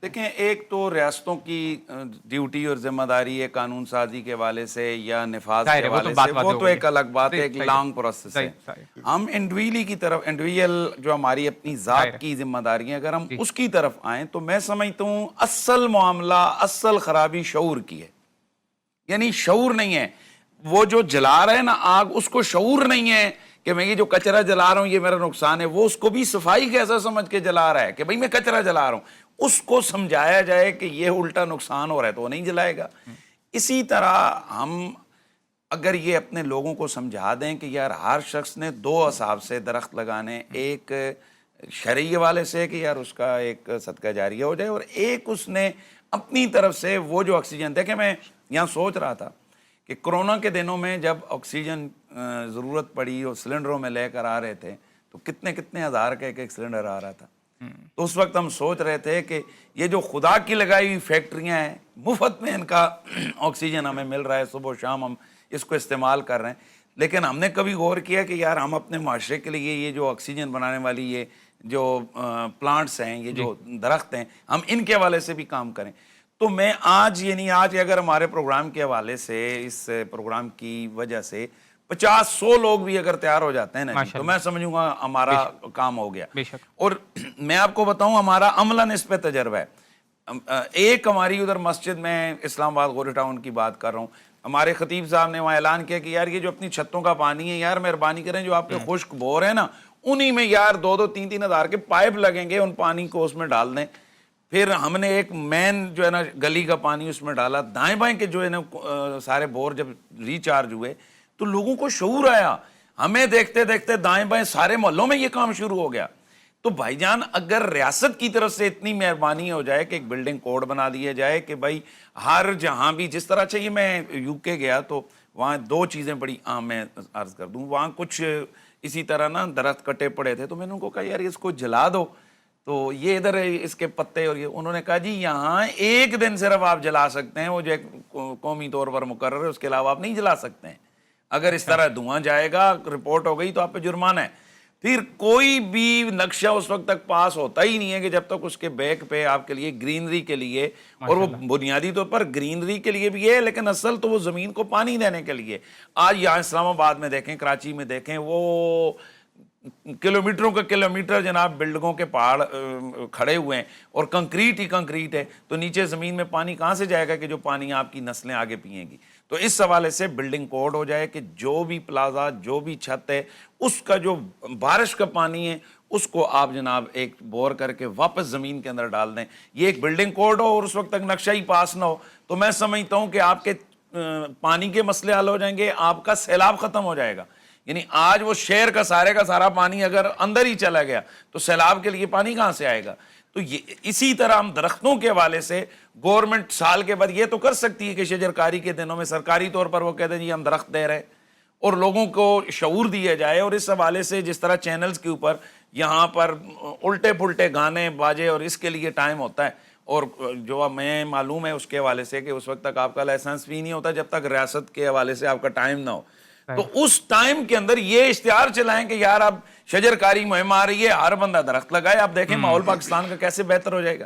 دیکھیں، ایک تو ریاستوں کی ڈیوٹی اور ذمہ داری ہے قانون سازی کے حوالے سے یا نفاذ کے حوالے سے، وہ تو ایک الگ بات ہے، ایک لانگ پروسیس ہے۔ ہم انڈیویجلی کی طرف، انڈیویجل جو ہماری اپنی ذات کی ذمہ داری ہیں، اگر ہم اس کی طرف آئیں تو میں سمجھتا ہوں اصل معاملہ، اصل خرابی شعور کی ہے۔ یعنی شعور نہیں ہے، وہ جو جلا رہے ہیں نا آگ، اس کو شعور نہیں ہے کہ میں یہ جو کچرا جلا رہا ہوں یہ میرا نقصان ہے، وہ اس کو بھی صفائی کیسا سمجھ کے جلا رہا ہے کہ بھئی میں کچرا جلا رہا ہوں، اس کو سمجھایا جائے کہ یہ الٹا نقصان ہو رہا ہے تو وہ نہیں جلائے گا۔ اسی طرح ہم اگر یہ اپنے لوگوں کو سمجھا دیں کہ یار ہر شخص نے دو حساب سے درخت لگانے، ایک شرعی حوالے سے کہ یار اس کا ایک صدقہ جاریہ ہو جائے، اور ایک اس نے اپنی طرف سے وہ جو آکسیجن، دیکھیں میں یہاں سوچ رہا تھا کہ کرونا کے دنوں میں جب آکسیجن ضرورت پڑی اور سلنڈروں میں لے کر آ رہے تھے تو کتنے ہزار کا ایک سلنڈر آ رہا تھا۔ تو اس وقت ہم سوچ رہے تھے کہ یہ جو خدا کی لگائی ہوئی فیکٹریاں ہیں، مفت میں ان کا آکسیجن ہمیں مل رہا ہے، صبح و شام ہم اس کو استعمال کر رہے ہیں، لیکن ہم نے کبھی غور کیا کہ یار ہم اپنے معاشرے کے لیے یہ جو آکسیجن بنانے والی یہ جو پلانٹس ہیں، یہ جو درخت ہیں، ہم ان کے حوالے سے بھی کام کریں۔ تو میں آج اگر ہمارے پروگرام کے حوالے سے، اس پروگرام کی وجہ سے 50-100 لوگ بھی اگر تیار ہو جاتے ہیں نا تو میں سمجھوں گا ہمارا کام ہو گیا۔ اور میں آپ کو بتاؤں ہمارا عملاً اس پہ تجربہ ہے۔ ایک ہماری ادھر مسجد میں، اسلام آباد غوری ٹاؤن کی بات کر رہا ہوں، ہمارے خطیب صاحب نے وہاں اعلان کیا کہ یار یہ جو اپنی چھتوں کا پانی ہے، یار مہربانی کریں جو آپ کے خشک بور ہیں نا انہی میں یار 2-3 ہزار کے پائپ لگیں گے، ان پانی کو اس میں ڈال دیں۔ پھر ہم نے ایک مین جو ہے نا گلی کا پانی اس میں ڈالا، دائیں بائیں کے جو ہے نا سارے بور جب ریچارج ہوئے تو لوگوں کو شعور آیا، ہمیں دیکھتے دیکھتے دائیں بائیں سارے محلوں میں یہ کام شروع ہو گیا۔ تو بھائی جان اگر ریاست کی طرف سے اتنی مہربانی ہو جائے کہ ایک بلڈنگ کوڈ بنا دیا جائے کہ بھائی ہر جہاں بھی، جس طرح چاہیے، میں UK گیا تو وہاں 2 چیزیں بڑی عام میں عرض کر دوں، وہاں کچھ اسی طرح نا درخت کٹے پڑے تھے تو میں نے ان کو کہا یار اس کو جلا دو، تو یہ ادھر اس کے پتے، اور یہ انہوں نے کہا جی یہاں ایک دن صرف آپ جلا سکتے ہیں، وہ جو ایک قومی طور پر مقرر ہے، اس کے علاوہ آپ نہیں جلا سکتے ہیں۔ اگر اس طرح دھواں جائے گا، رپورٹ ہو گئی تو آپ پہ جرمانہ ہے۔ پھر کوئی بھی نقشہ اس وقت تک پاس ہوتا ہی نہیں ہے کہ جب تک اس کے بیک پہ آپ کے لیے گرینری کے لیے، اور وہ بنیادی طور پر گرینری کے لیے بھی ہے لیکن اصل تو وہ زمین کو پانی دینے کے لیے۔ آج یہاں اسلام آباد میں دیکھیں، کراچی میں دیکھیں، وہ کلومیٹروں کا کلومیٹر جناب بلڈنگوں کے پہاڑ کھڑے ہوئے ہیں اور کنکریٹ ہی کنکریٹ ہے، تو نیچے زمین میں پانی کہاں سے جائے گا کہ جو پانی آپ کی نسلیں آگے پئیں گی؟ تو اس حوالے سے بلڈنگ کوڈ ہو جائے کہ جو بھی پلازا، جو بھی چھت ہے، اس کا جو بارش کا پانی ہے اس کو آپ جناب ایک بور کر کے واپس زمین کے اندر ڈال دیں۔ یہ ایک بلڈنگ کوڈ ہو اور اس وقت تک نقشہ ہی پاس نہ ہو تو میں سمجھتا ہوں کہ آپ کے پانی کے مسئلے حل ہو جائیں گے، آپ کا سیلاب ختم ہو جائے گا۔ یعنی آج وہ شہر کا سارا پانی اگر اندر ہی چلا گیا تو سیلاب کے لیے پانی کہاں سے آئے گا؟ تو اسی طرح ہم درختوں کے حوالے سے گورنمنٹ سال کے بعد یہ تو کر سکتی ہے کہ شجرکاری کے دنوں میں سرکاری طور پر وہ کہتے ہیں جی ہم درخت دے رہے، اور لوگوں کو شعور دیا جائے، اور اس حوالے سے جس طرح چینلز کے اوپر یہاں پر الٹے پلٹے گانے باجے اور اس کے لیے ٹائم ہوتا ہے، اور جو میں معلوم ہے اس کے حوالے سے کہ اس وقت تک آپ کا لائسنس بھی نہیں ہوتا جب تک ریاست کے حوالے سے آپ کا ٹائم نہ ہو، تو اس ٹائم کے اندر یہ اشتہار چلائیں کہ یار اب شجرکاری مہم آ رہی ہے، ہر بندہ درخت لگائے، آپ دیکھیں ماحول پاکستان کا کیسے بہتر ہو جائے گا۔